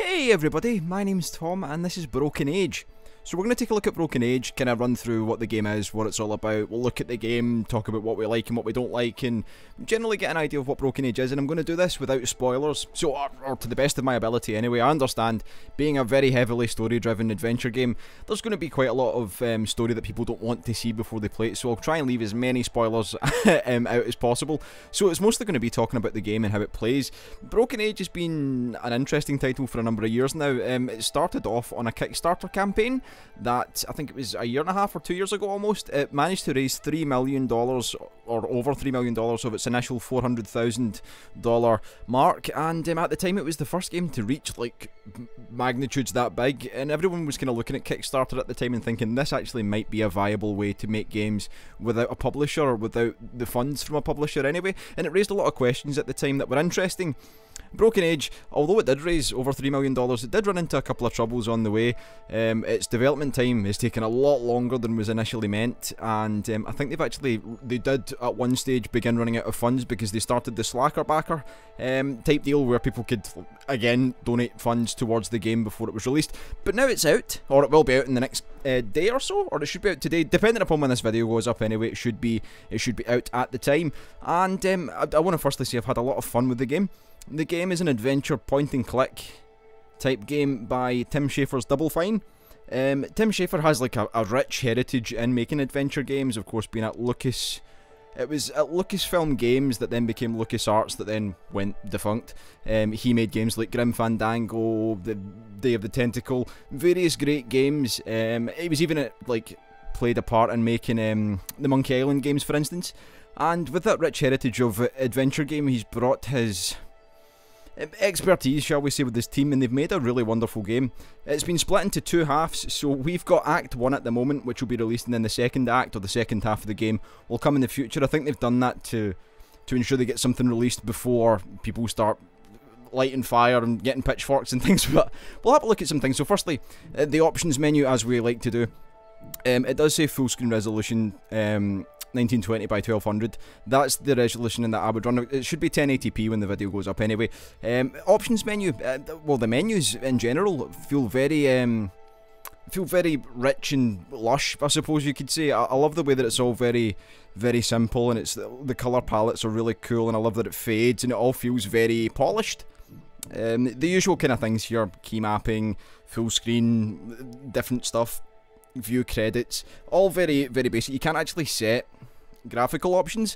Hey everybody, my name's Tom and this is Broken Age. So we're going to take a look at Broken Age, kind of run through what the game is, what it's all about, we'll look at the game, talk about what we like and what we don't like, and generally get an idea of what Broken Age is, and I'm going to do this without spoilers, so, or to the best of my ability anyway. I understand, being a very heavily story-driven adventure game, there's going to be quite a lot of story that people don't want to see before they play it, so I'll try and leave as many spoilers out as possible. So it's mostly going to be talking about the game and how it plays. Broken Age has been an interesting title for a number of years now. It started off on a Kickstarter campaign that I think it was a year and a half or 2 years ago almost. It managed to raise $3 million or over $3 million of its initial $400,000 mark, and at the time it was the first game to reach like magnitudes that big, and everyone was kind of looking at Kickstarter at the time and thinking this actually might be a viable way to make games without a publisher or without the funds from a publisher anyway, and it raised a lot of questions at the time that were interesting. Broken Age, although it did raise over $3 million, it did run into a couple of troubles on the way. Its development time has taken a lot longer than was initially meant, and I think they did at one stage begin running out of funds because they started the slacker backer type deal where people could again donate funds towards the game before it was released. But now it's out, or it will be out in the next day or so, or it should be out today, depending upon when this video goes up anyway. It should be out at the time, and I want to firstly say I've had a lot of fun with the game. The game is an adventure point-and-click type game by Tim Schafer's Double Fine. Tim Schafer has like a rich heritage in making adventure games, of course being at Lucas. It was at Lucasfilm Games that then became LucasArts that then went defunct. He made games like Grim Fandango, The Day of the Tentacle, various great games. He was even played a part in making the Monkey Island games, for instance. And with that rich heritage of adventure game, he's brought his expertise, shall we say, with his team, and they've made a really wonderful game. It's been split into two halves, so we've got Act 1 at the moment, which will be released, and then the second act, or the second half of the game, will come in the future. I think they've done that to ensure they get something released before people start lighting fire and getting pitchforks and things, but we'll have a look at some things. So firstly, the options menu, as we like to do. It does say full screen resolution, 1920 by 1200. That's the resolution in that I would run. It should be 1080p when the video goes up anyway. Options menu, well, the menus in general feel very rich and lush, I suppose you could say. I love the way that it's all very, very simple, and it's the colour palettes are really cool, and I love that it fades and it all feels very polished. The usual kind of things here: key mapping, full screen, different stuff, view credits, all very, very basic. You can't actually set graphical options.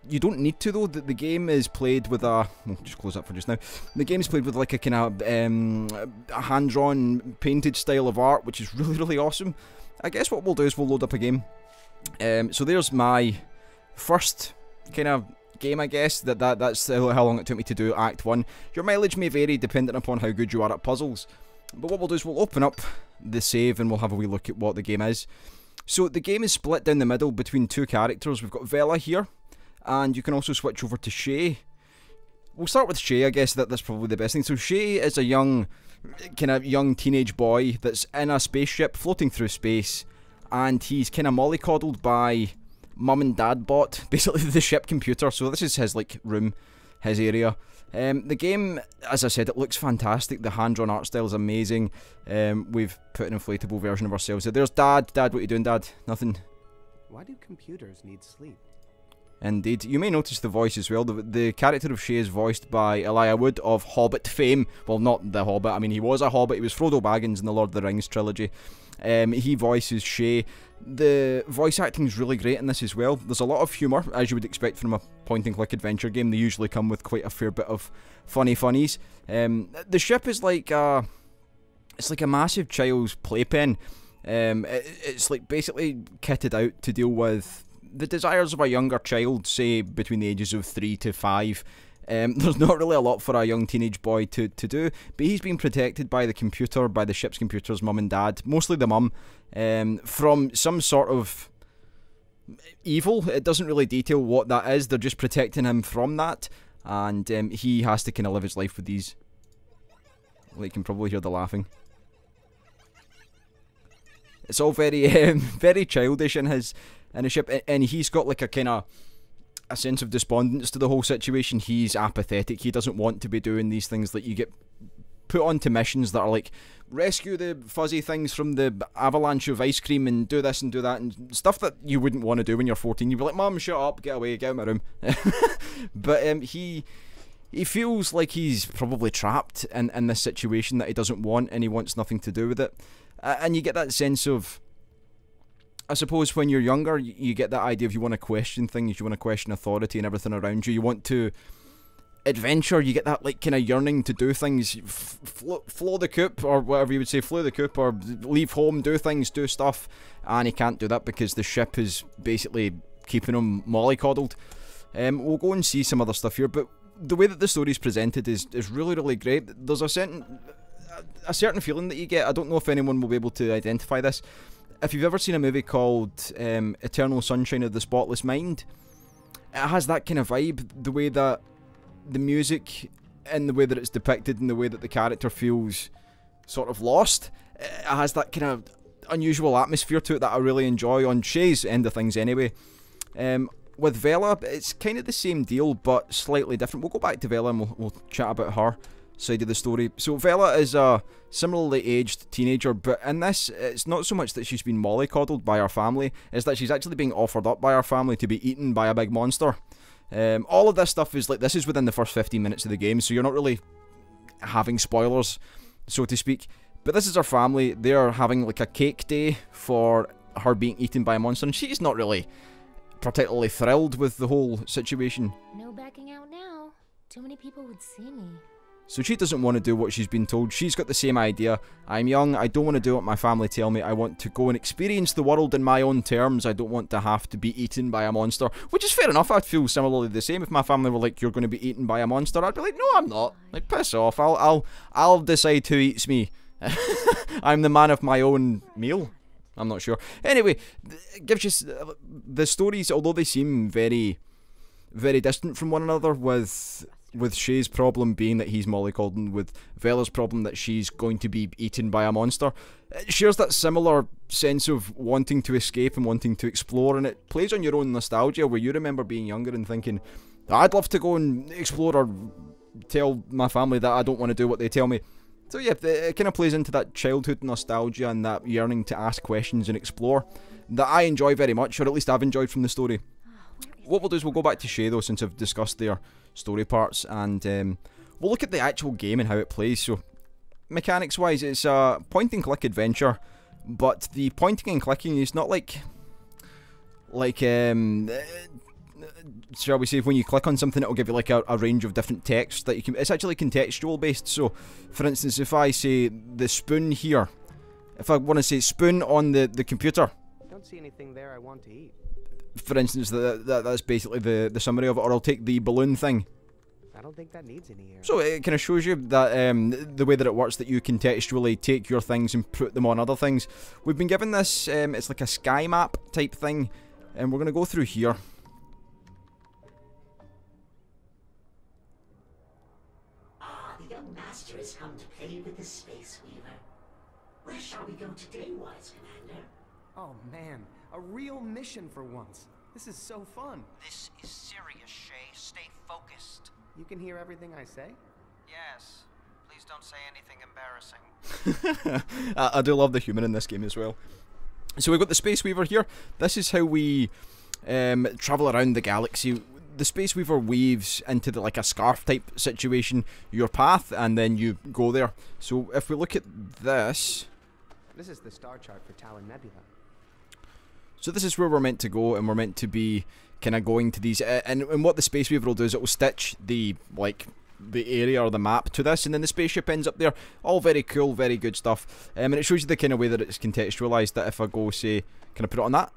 You don't need to though. The game is played with a... I'll just close that for just now. The game is played with like a kind of a hand-drawn, painted style of art, which is really, really awesome. I guess what we'll do is we'll load up a game. So there's my first kind of game, I guess. That's how long it took me to do Act 1. Your mileage may vary depending upon how good you are at puzzles. But what we'll do is we'll open up the save and we'll have a wee look at what the game is. So the game is split down the middle between two characters. We've got Vela here, and you can also switch over to Shay. We'll start with Shay, I guess. That's probably the best thing. So Shay is a young teenage boy that's in a spaceship floating through space, and he's kind of mollycoddled by Mum and Dad Bot, basically the ship computer. So this is his like room, his area. The game, as I said, it looks fantastic. The hand-drawn art style is amazing. We've put an inflatable version of ourselves. So there's Dad. Dad, what are you doing, Dad? Nothing. Why do computers need sleep? Indeed. You may notice the voice as well. The character of Shay is voiced by Elijah Wood of Hobbit fame. Well, not the Hobbit. I mean, he was a Hobbit. He was Frodo Baggins in the Lord of the Rings trilogy. He voices Shay. The voice acting is really great in this as well. There's a lot of humour, as you would expect from a point-and-click adventure game. They usually come with quite a fair bit of funnies. The ship is like it's like a massive child's playpen. It's like basically kitted out to deal with the desires of a younger child, say between the ages of 3 to 5. There's not really a lot for a young teenage boy to do, but he's been protected by the computer, by the ship's computer's mum and dad, mostly the mum, from some sort of evil. It doesn't really detail what that is. They're just protecting him from that, and he has to kind of live his life with these. Well, you can probably hear the laughing. It's all very, very childish in his ship, and he's got like a kind of a sense of despondence to the whole situation. He's apathetic. He doesn't want to be doing these things that you get put onto missions that are like, rescue the fuzzy things from the avalanche of ice cream and do this and do that, and stuff that you wouldn't want to do when you're 14. You'd be like, Mum, shut up, get away, get out of my room. But he feels like he's probably trapped in this situation that he doesn't want, and he wants nothing to do with it. And you get that sense of, I suppose when you're younger, you get that idea of you want to question things, you want to question authority and everything around you. You want to adventure, you get that like kind of yearning to do things, flow the coop, or whatever you would say, flow the coop, or leave home, do things, do stuff, and he can't do that because the ship is basically keeping him mollycoddled. We'll go and see some other stuff here, but the way that the story is presented is really, really great. There's a certain feeling that you get. I don't know if anyone will be able to identify this. If you've ever seen a movie called Eternal Sunshine of the Spotless Mind, it has that kind of vibe, the way that the music and the way that it's depicted and the way that the character feels sort of lost. It has that kind of unusual atmosphere to it that I really enjoy on Shay's end of things anyway. With Vela, it's kind of the same deal but slightly different. We'll go back to Vela and we'll chat about her side of the story. So Vela is a similarly aged teenager, but in this, it's not so much that she's been mollycoddled by her family, it's that she's actually being offered up by her family to be eaten by a big monster. All of this stuff is like, this is within the first 15 minutes of the game, so you're not really having spoilers, so to speak. But this is her family. They're having like a cake day for her being eaten by a monster, and she's not really particularly thrilled with the whole situation. No backing out now. Too many people would see me. So she doesn't want to do what she's been told. She's got the same idea. I'm young, I don't want to do what my family tell me. I want to go and experience the world in my own terms. I don't want to have to be eaten by a monster. Which is fair enough. I'd feel similarly the same. If my family were like, you're going to be eaten by a monster, I'd be like, no, I'm not. Like, piss off. I'll decide who eats me. I'm the man of my own meal. I'm not sure. Anyway, it gives you the stories, although they seem very, very distant from one another, with Shay's problem being that he's mollycoddled, with Vela's problem that she's going to be eaten by a monster. It shares that similar sense of wanting to escape and wanting to explore, and it plays on your own nostalgia where you remember being younger and thinking, I'd love to go and explore or tell my family that I don't want to do what they tell me. So yeah, it kind of plays into that childhood nostalgia and that yearning to ask questions and explore that I enjoy very much, or at least I've enjoyed from the story. What we'll do is we'll go back to Shay though, since I've discussed their story parts, and we'll look at the actual game and how it plays. So mechanics wise, it's a point and click adventure, but the pointing and clicking is not like shall we say, when you click on something it'll give you like a range of different text that you can, it's actually contextual based. So for instance, if I say the spoon here, if I want to say spoon on the computer, Don't see anything there I want to eat. for instance, that's basically the summary of it. Or I'll take the balloon thing. I don't think that needs any air. So it kind of shows you that the way that it works, that you contextually take your things and put them on other things. We've been given this, it's like a sky map type thing, and we're going to go through here. The young master has come to play with the Space Weaver. Where shall we go today, wise commander? Oh man, a real mission for once. This is so fun. This is serious, Shay. Stay focused. You can hear everything I say? Yes. Please don't say anything embarrassing. I do love the humour in this game as well. So we've got the Space Weaver here. This is how we travel around the galaxy. The Space Weaver weaves into like a scarf type situation your path, and then you go there. So if we look at this, This is the star chart for Talon Nebula. so this is where we're meant to go, and we're meant to be kind of going to these, and what the Space Weaver will do is it will stitch the area or the map to this, and then the spaceship ends up there. All very cool, very good stuff, and it shows you the kind of way that it's contextualized, that if I go, say, can I put it on that?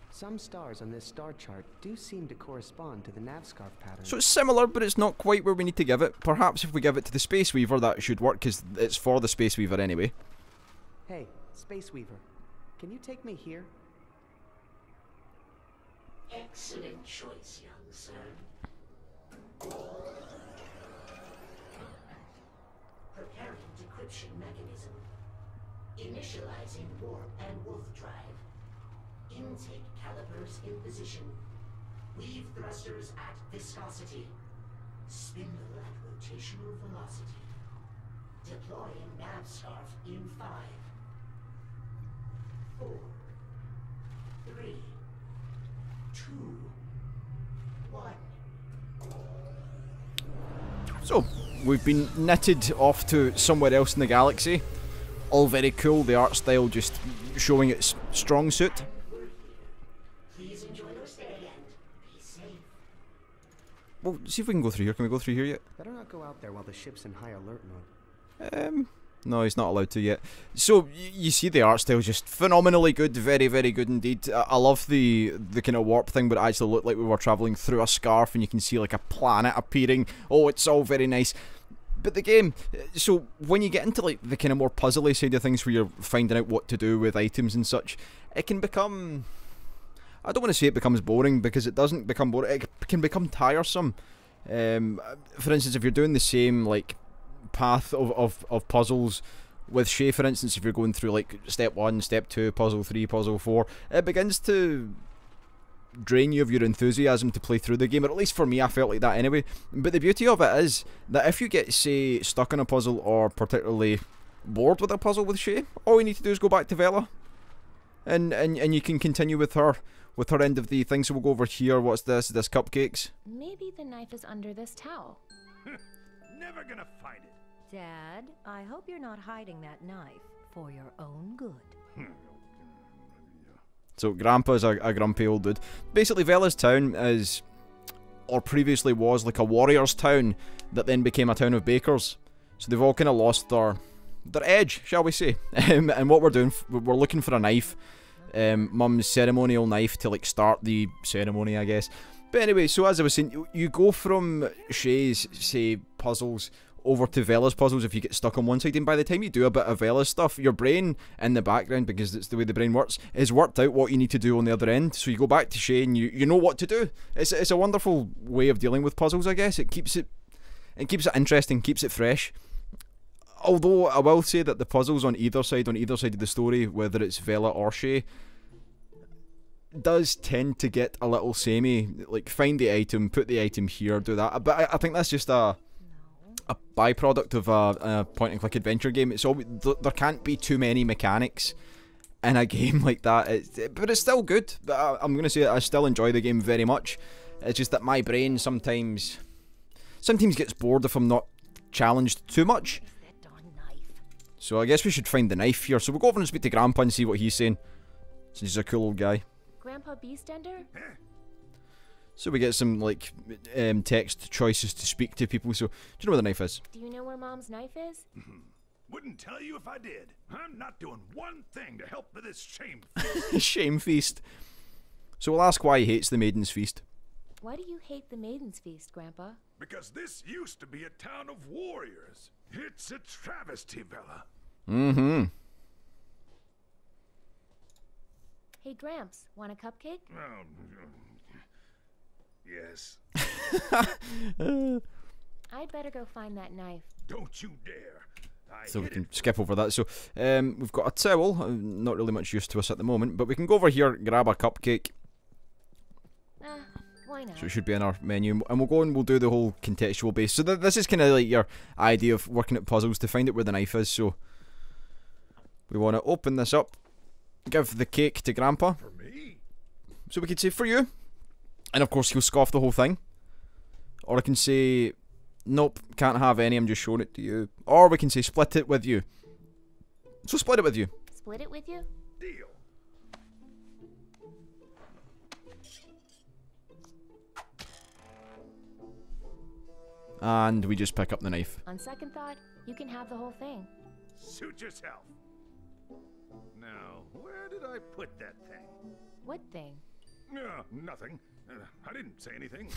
Some stars on this star chart do seem to correspond to the nav scarf pattern. So it's similar, but it's not quite where we need to give it. Perhaps if we give it to the Space Weaver, that should work, because it's for the Space Weaver anyway. Hey, Space Weaver, can you take me here? Excellent choice, young sir. Preparing decryption mechanism. Initializing warp and wolf drive. Intake calipers in position. Weave thrusters at viscosity. Spindle at rotational velocity. Deploying nav scarf in 5, 4, 3, 2, 1. So, we've been knitted off to somewhere else in the galaxy. All very cool, the art style just showing its strong suit. Please enjoy your stay and be safe. Well, see if we can go through here. Can we go through here yet? Better not go out there while the ship's in high alert mode. No, he's not allowed to yet. So, you see the art style is just phenomenally good. Very, very good indeed. I love the kind of warp thing, but it actually looked like we were travelling through a scarf and you can see like a planet appearing. Oh, it's all very nice. But the game, so when you get into like the kind of more puzzly side of things where you're finding out what to do with items and such, it can become... I don't want to say it becomes boring, because it doesn't become boring. It can become tiresome. For instance, if you're doing the same like path of puzzles with Shay, for instance, if you're going through like step 1, step 2, puzzle 3, puzzle 4, it begins to drain you of your enthusiasm to play through the game, or at least for me I felt like that anyway. But the beauty of it is that if you get, say, stuck on a puzzle or particularly bored with a puzzle with Shay, all you need to do is go back to Vela and you can continue with her end of the thing. So we'll go over here. What's this? This cupcakes. Maybe the knife is under this towel. Never gonna find it. Dad, I hope you're not hiding that knife for your own good. So Grandpa's a grumpy old dude. Basically, Vela's town is, or previously was, like a warrior's town that then became a town of bakers. So they've all kind of lost their edge, shall we say. And what we're doing, we're looking for a knife. Mum's ceremonial knife to like start the ceremony, I guess. But anyway, so as I was saying, you go from Shay's, say, puzzles over to Vela's puzzles if you get stuck on one side, and by the time you do a bit of Vela's stuff, your brain in the background, because it's the way the brain works, has worked out what you need to do on the other end. So you go back to Shay and you know what to do. It's a wonderful way of dealing with puzzles, I guess. It keeps it interesting, keeps it fresh. Although I will say that the puzzles on either side of the story, whether it's Vela or Shay, does tend to get a little samey. Like, find the item, put the item here, do that. But I think that's just a byproduct of a point-and-click adventure game. It's always, there can't be too many mechanics in a game like that. But it's still good. I'm going to say I still enjoy the game very much. It's just that my brain sometimes gets bored if I'm not challenged too much. So I guess we should find the knife here. So we'll go over and speak to Grandpa and see what he's saying, since he's a cool old guy. Grandpa Beastender? So we get some like text choices to speak to people. So do you know where the knife is? Do you know where Mom's knife is? Wouldn't tell you if I did. I'm not doing one thing to help with this shame. Shame feast. So we'll ask why he hates the Maiden's Feast. Why do you hate the Maiden's Feast, Grandpa? Because this used to be a town of warriors. It's a travesty, Bella. Mm-hmm. Hey, Gramps, want a cupcake? Yes. I'd better go find that knife. Don't you dare. So we can skip over that. So we've got a towel, not really much use to us at the moment, but we can go over here, grab a cupcake. Why not? So it should be in our menu, and we'll go and we'll do the whole contextual base. So this is kind of like your idea of working at puzzles to find out where the knife is. So we want to open this up, give the cake to Grandpa. For me? So we could say for you, and of course he'll scoff the whole thing. Or I can say, nope, can't have any, I'm just showing it to you. Or we can say split it with you. So split it with you. Split it with you? Deal. And we just pick up the knife. On second thought, you can have the whole thing. Suit yourself. Now, where did I put that thing? What thing? Nothing. I didn't say anything.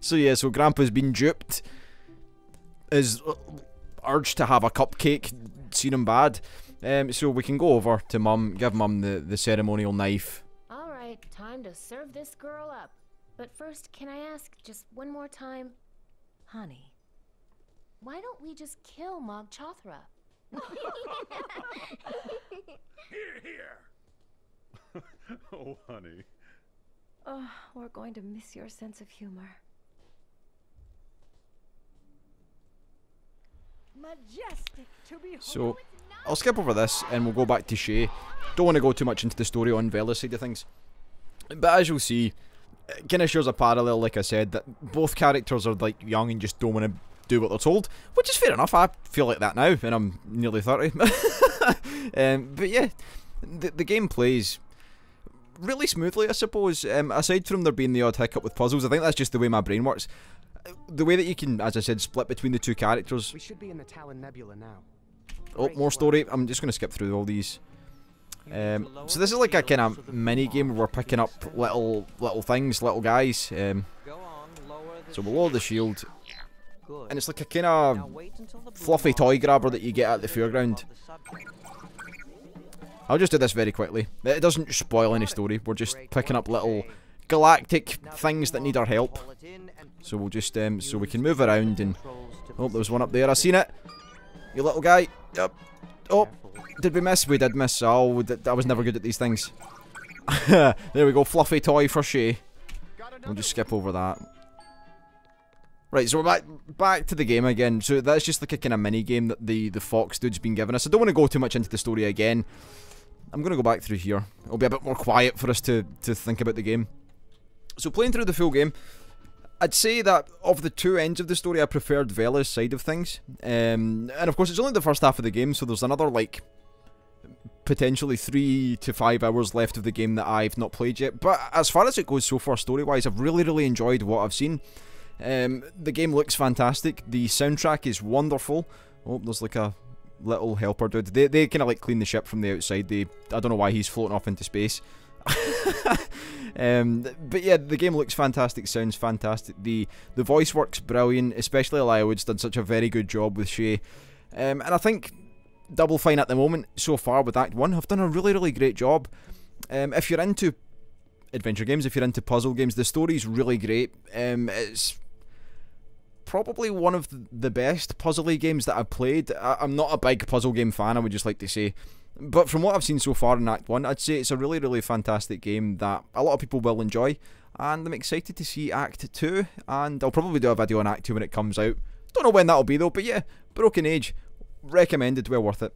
So yeah, so Grandpa's been duped. His urge to have a cupcake seen him bad. So we can go over to Mum, give Mum the ceremonial knife. Alright, time to serve this girl up. But first, can I ask just one more time? Honey. Why don't we just kill Mog Chothra? Here. Oh, honey. Oh, we're going to miss your sense of humor. Majestic to behold. So I'll skip over this and we'll go back to Shay. Don't want to go too much into the story on Vela's side of things. But as you'll see, it kind of shows a parallel, like I said, that both characters are like young and just don't want to do what they're told, which is fair enough. I feel like that now, and I'm nearly 30. But yeah, the game plays really smoothly, I suppose. Aside from there being the odd hiccup with puzzles, I think that's just the way my brain works. The way that you can, as I said, split between the two characters. We should be in the Talon Nebula now. Oh, more story. I'm just going to skip through all these. So this is like a kind of mini game where we're picking up little things, little guys. So we'll lower the shield, and it's like a kind of fluffy toy grabber that you get at the fairground. I'll just do this very quickly. It doesn't spoil any story. We're just picking up little galactic things that need our help. So we'll just so we can move around and oh, there's one up there. I seen it. You little guy. Yep. Oh, did we miss? We did miss. Oh, I was never good at these things. There we go. Fluffy toy for Shay. We'll just skip over that. Right, so we're back to the game again. So that's just like a kind of mini game that the Fox dude's been giving us. I don't want to go too much into the story again. I'm going to go back through here. It'll be a bit more quiet for us to think about the game. So playing through the full game, I'd say that of the two ends of the story, I preferred Vela's side of things. And of course, it's only the first half of the game, so there's another, like, potentially 3 to 5 hours left of the game that I've not played yet. But as far as it goes so far story-wise, I've really enjoyed what I've seen. The game looks fantastic. The soundtrack is wonderful. Oh, there's like a little helper dude. They kind of like clean the ship from the outside. I don't know why he's floating off into space. But yeah, the game looks fantastic, sounds fantastic. The voice work's brilliant, especially Elijah Wood's done such a very good job with Shay. And I think Double Fine at the moment, so far with Act 1, have done a really great job. If you're into adventure games, if you're into puzzle games, the story's really great. It's probably one of the best puzzle-y games that I've played. I'm not a big puzzle game fan, I would just like to say. But from what I've seen so far in Act 1, I'd say it's a really fantastic game that a lot of people will enjoy. And I'm excited to see Act 2, and I'll probably do a video on Act 2 when it comes out. Don't know when that'll be though, but yeah, Broken Age, recommended, well worth it.